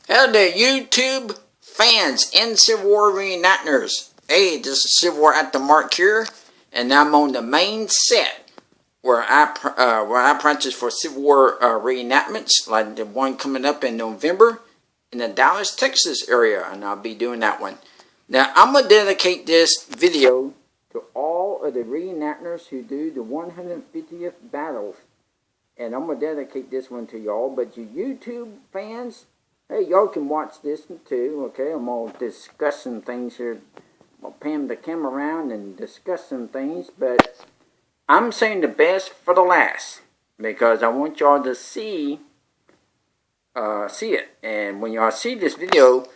Hello there, YouTube fans and Civil War reenactors. Hey, this is Civil War at the Mark here, and I'm on the main set where I practice for Civil War reenactments, like the one coming up in November in the Dallas, Texas area, and I'll be doing that one. Now, I'm going to dedicate this video to all of the reenactors who do the 150th battles, and I'm going to dedicate this one to y'all, but you YouTube fans, hey, y'all can watch this one too, okay? I'm all discussing things here. I'll pan the camera around and discuss some things, but I'm saying the best for the last because I want y'all to see it. And when y'all see this video,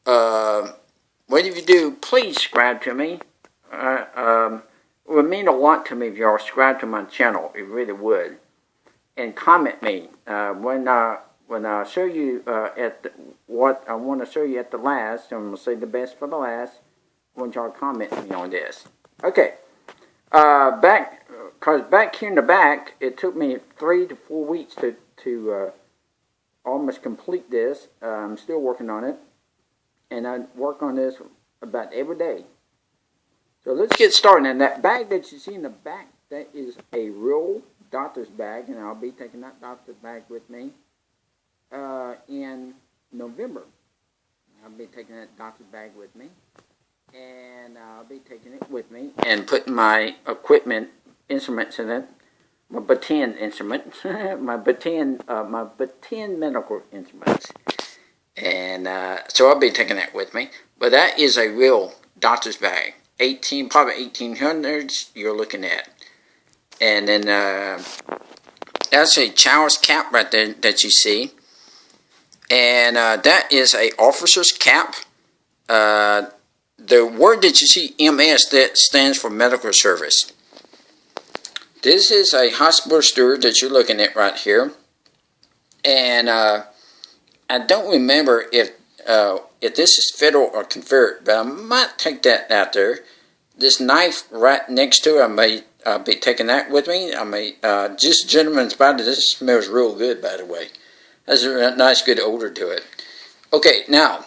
whatever you do, please subscribe to me. It would mean a lot to me if y'all subscribe to my channel. It really would. And comment me when I show you what I want to show you at the last. I'm going to say the best for the last. I want y'all to comment me on this. Okay. Because back here in the back, it took me 3 to 4 weeks to almost complete this. I'm still working on it. And I work on this about every day. So let's get started. And that bag that you see in the back, that is a real doctor's bag. And I'll be taking that doctor's bag with me in November. I'll be taking that doctor's bag with me. And I'll be taking it with me and putting my equipment, instruments in it. My baton instrument, my baton medical instruments. And so I'll be taking that with me. But that is a real doctor's bag. Probably 1800s you're looking at. And then that's a child's cap right there that you see. And that is a officer's cap. The word that you see, MS, that stands for medical service. This is a hospital steward that you're looking at right here. And I don't remember if this is Federal or Confederate, but I might take that out there. This knife right next to it, I may be taking that with me. I may, just gentleman's body. This smells real good, by the way. Has a nice, good odor to it. Okay, now,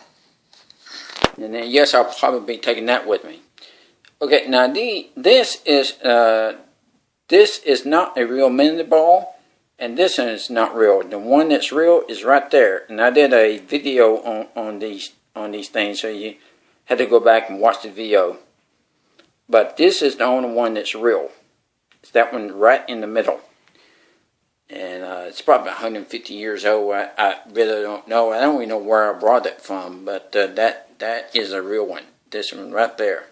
and then yes, I'll probably be taking that with me. Okay, now this is not a real mini ball, and this one is not real. The one that's real is right there, and I did a video on these things, so you had to go back and watch the video. But this is the only one that's real. It's that one right in the middle. And it's probably 150 years old. I really don't know. I don't even know where I brought it from. But that is a real one. This one right there.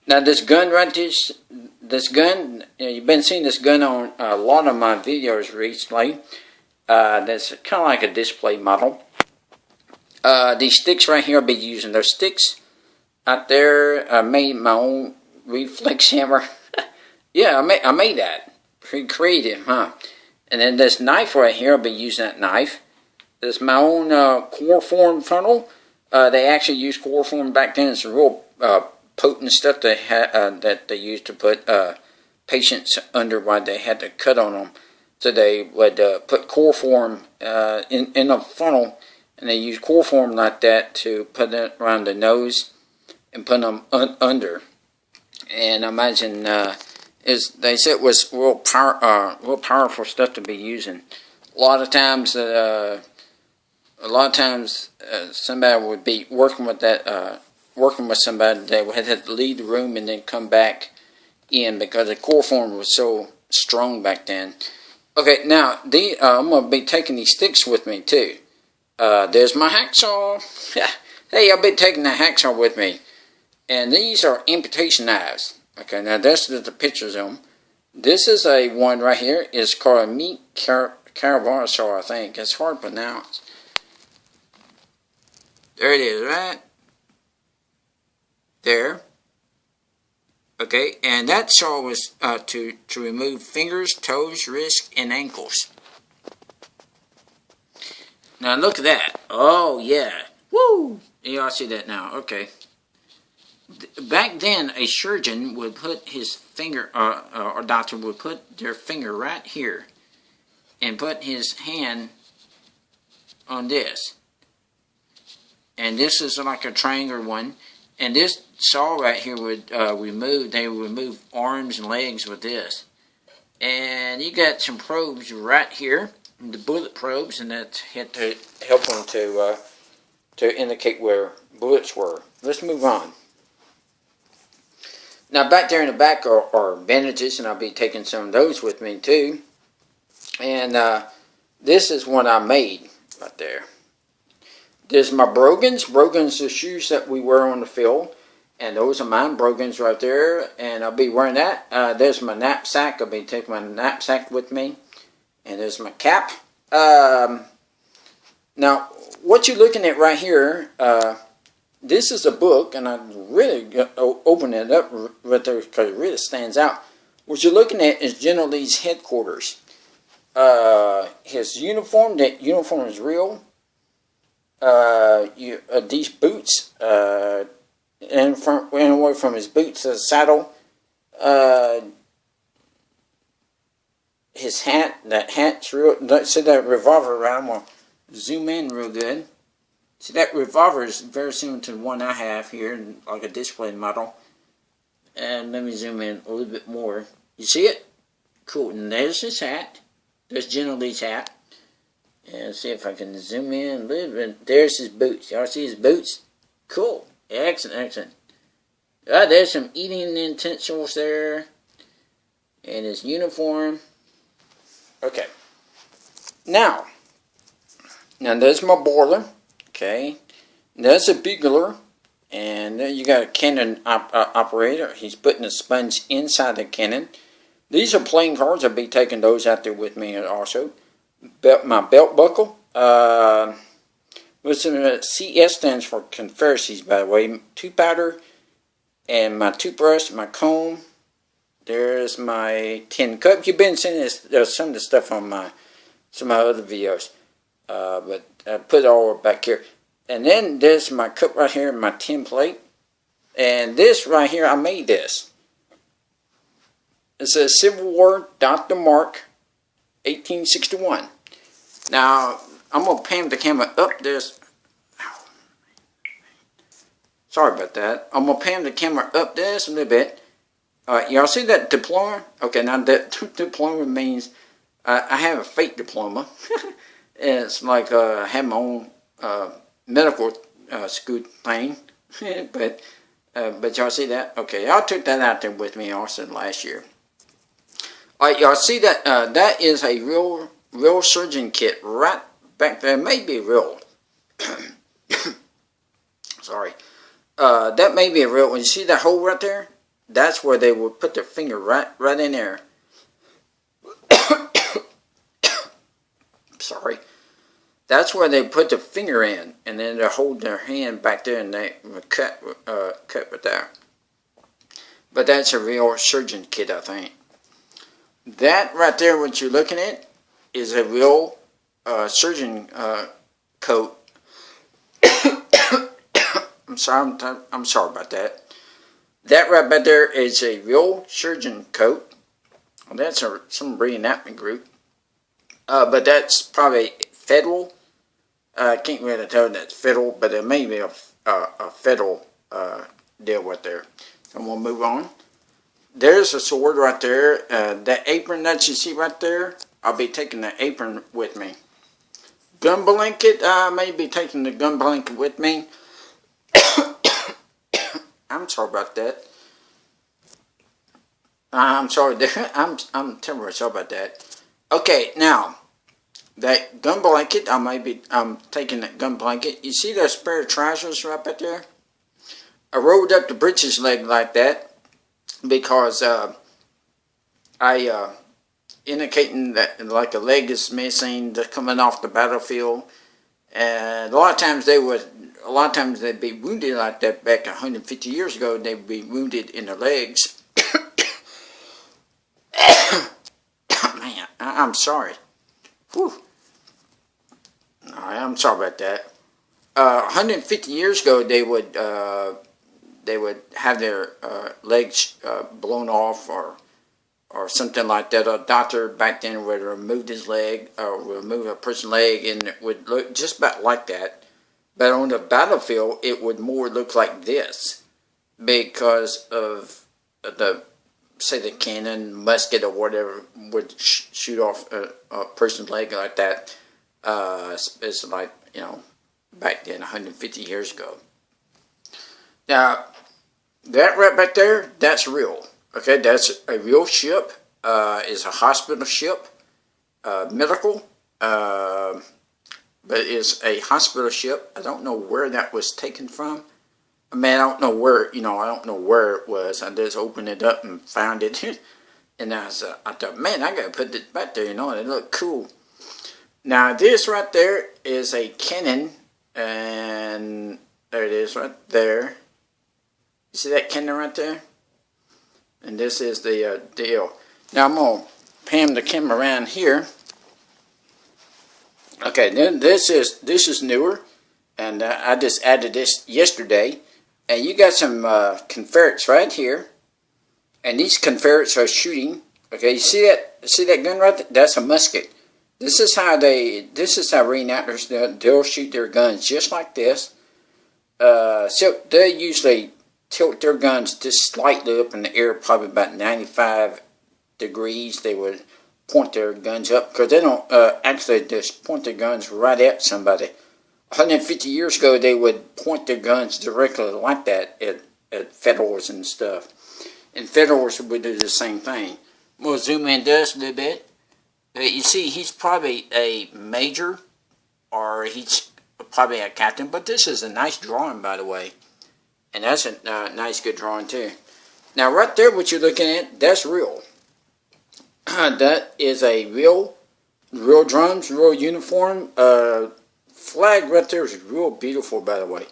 Now this gun right there, this gun, you've been seeing this gun on a lot of my videos recently. That's kind of like a display model. These sticks right here I'll be using. Those sticks out there, I made my own reflex hammer. Yeah, I made that. Pretty creative, huh? And then this knife right here, I'll be using that knife. This is my own chloroform funnel. They actually used chloroform back then. It's a real potent stuff that they used to put patients under while they had to cut on them. So they would put chloroform in a funnel, and they used chloroform like that to put it around the nose and put them under. And I imagine they said it was real powerful stuff to be using. A lot of times somebody would be working with somebody. They would have to leave the room and then come back in because the chloroform was so strong back then. Okay, now I'm going to be taking these sticks with me too. There's my hacksaw. Hey, I'll be taking the hacksaw with me. And these are amputation knives. Okay, now that's the pictures of them. This is a one right here. It's called a meat caravasaur, I think. It's hard to pronounce. There it is, right? There. Okay, and that saw was to remove fingers, toes, wrists, and ankles. Now look at that. Oh, yeah. Woo! Y'all see that now. Okay. Back then, a surgeon would put his finger, or doctor would put their finger right here and put his hand on this. and this is like a triangular one. And this saw right here would they would remove arms and legs with this. And you got some probes right here, the bullet probes, and that had to help them to indicate where bullets were. Let's move on. Now back there in the back are bandages, and I'll be taking some of those with me too. And this is one I made right there. There's my brogans. Brogans are shoes that we wear on the field. And those are mine, brogans right there. And I'll be wearing that. There's my knapsack. I'll be taking my knapsack with me. And there's my cap. Now, what you're looking at right here, this is a book. And I really open it up right there because it really stands out. What you're looking at is General Lee's headquarters. His uniform, that uniform is real. These boots, and away from his boots, the saddle, his hat, that hat's real. See that revolver around? I'm going to zoom in real good. See that revolver is very similar to the one I have here, like a display model. And let me zoom in a little bit more. You see it? Cool. And there's his hat. There's General Lee's hat. And see if I can zoom in a little bit. There's his boots. Y'all see his boots? Cool. Excellent, excellent. There's some eating utensils there. And his uniform. Okay. Now there's my boiler. Okay. There's a bugler. And then you got a cannon operator. He's putting a sponge inside the cannon. These are playing cards. I'll be taking those out there with me also. My belt buckle. CS stands for Confederacies, by the way. Tooth powder. And my toothbrush, my comb. There's my tin cup. You've been seeing this, some of the stuff on some of my other videos. But I put it all back here. And then there's my cup right here, my tin plate. And this right here, I made this. It says Civil War, Dr. Mark, 1861. Now, I'm going to pan the camera up this. Sorry about that. I'm going to pan the camera up this a little bit. Y'all see that diploma? Okay, now that diploma means I have a fake diploma. It's like I have my own medical school thing. but y'all see that? Okay, I took that out there with me also last year. Alright, y'all see that? That is a real surgeon kit right back there. It may be real. Sorry. That may be a real one. You see that hole right there? That's where they would put their finger right in there. Sorry. That's where they put the finger in, and then they hold their hand back there, and they would cut with that. But that's a real surgeon kit, I think. That right there, what you're looking at, is a real surgeon coat. I'm sorry about that. That right back there is a real surgeon coat. Well, that's some reenactment group. But that's probably federal. I can't really tell that's federal, but it may be a federal deal right there. So I'm going to move on. There's a sword right there. That apron that you see right there, I'll be taking the apron with me. Gun blanket, I may be taking the gun blanket with me. I'm sorry about that. I'm sorry. I'm terribly sorry about that. Okay, now that gun blanket, I'm taking that gun blanket. You see those pair of trousers right back there? I rolled up the breeches leg like that because I indicating that like a leg is missing, just coming off the battlefield, and a lot of times they'd be wounded like that back 150 years ago. They'd be wounded in the legs. Man, I'm sorry. Whew. Alright, I'm sorry about that. 150 years ago, they would have their legs blown off or something like that. A doctor back then would remove his leg or remove a person's leg, and it would look just about like that. But on the battlefield, it would more look like this because of the, say, the cannon, musket, or whatever would shoot off a person's leg like that. It's like, you know, back then, 150 years ago. Now, that right back there, that's real. Okay, that's a real ship. It's a hospital ship, medical, but it's a hospital ship. I don't know where that was taken from. I mean, I don't know where, you know, I don't know where it was. I just opened it up and found it. And I thought, man, I got to put this back there, you know, and it looked cool. Now, this right there is a cannon, and there it is right there. You see that cannon right there? And this is the deal. Now, I'm going to pan the camera around here. Okay, then this is newer, and I just added this yesterday. And you got some Confederates right here, and these Confederates are shooting. Okay, you see that gun right there? That's a musket. This is how reenactors, they'll shoot their guns just like this. So they usually tilt their guns just slightly up in the air, probably about 95 degrees. They would point their guns up because they don't actually just point their guns right at somebody. 150 years ago, they would point their guns directly like that at Federals and stuff. And Federals would do the same thing. We'll zoom in just a little bit. You see, he's probably a major, or he's probably a captain. But this is a nice drawing, by the way. And that's a nice, good drawing, too. Now, right there, what you're looking at, that's real. That is a real drums, real uniform. Flag right there is real beautiful, by the way.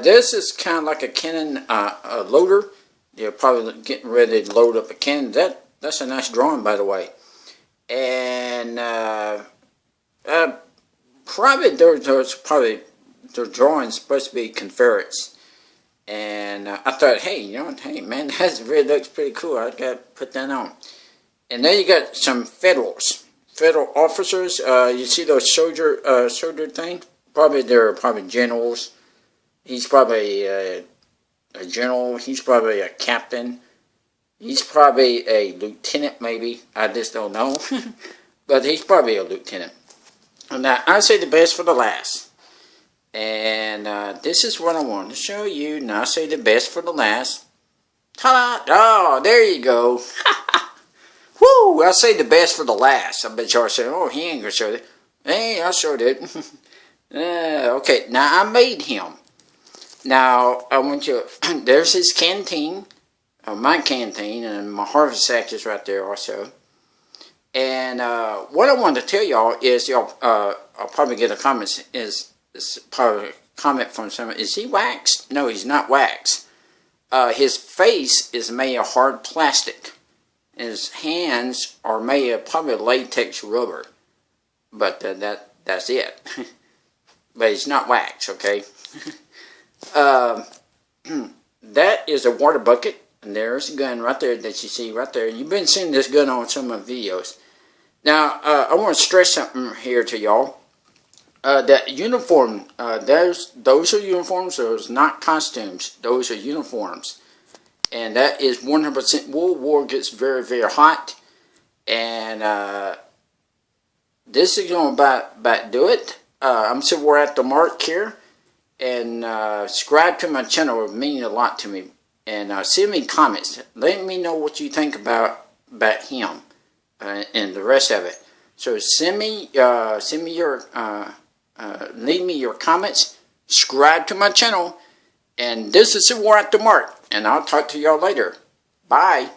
This is kind of like a cannon loader. They're probably getting ready to load up a cannon. That's a nice drawing, by the way. And probably their drawing's supposed to be Confederates. And I thought, hey man, that really looks pretty cool. I got to put that on. And then you got some Federals. Federal officers, you see those soldier thing? They're probably generals. He's probably a general. He's probably a captain. He's probably a lieutenant, maybe. I just don't know. But he's probably a lieutenant. Now, I say the best for the last. And this is what I want to show you. Now, I say the best for the last. Ta-da! Oh, there you go. Woo! I say the best for the last. I bet y'all say, oh, he ain't going to show it. Hey, I showed it. Okay, now I made him. Now, I want you, there's his canteen, my canteen, and my harvest sack is right there also. And what I wanted to tell y'all is, I'll probably get a comment, is probably a comment from someone, is he waxed? No, he's not waxed. His face is made of hard plastic. His hands are made of probably latex rubber. But that's it. But he's not wax, okay? That is a water bucket, and there's a gun right there that you see right there. You've been seeing this gun on some of my videos. Now, I want to stress something here to y'all. That uniform, those are uniforms, those are not costumes. Those are uniforms. And that is 100% wool. War gets very, very hot. And this is going to about do it. So we're at the mark here. And subscribe to my channel. It would mean a lot to me. And send me comments. Let me know what you think about him and the rest of it. So send me your leave me your comments. Subscribe to my channel. And this is the War at the Mark. And I'll talk to y'all later. Bye.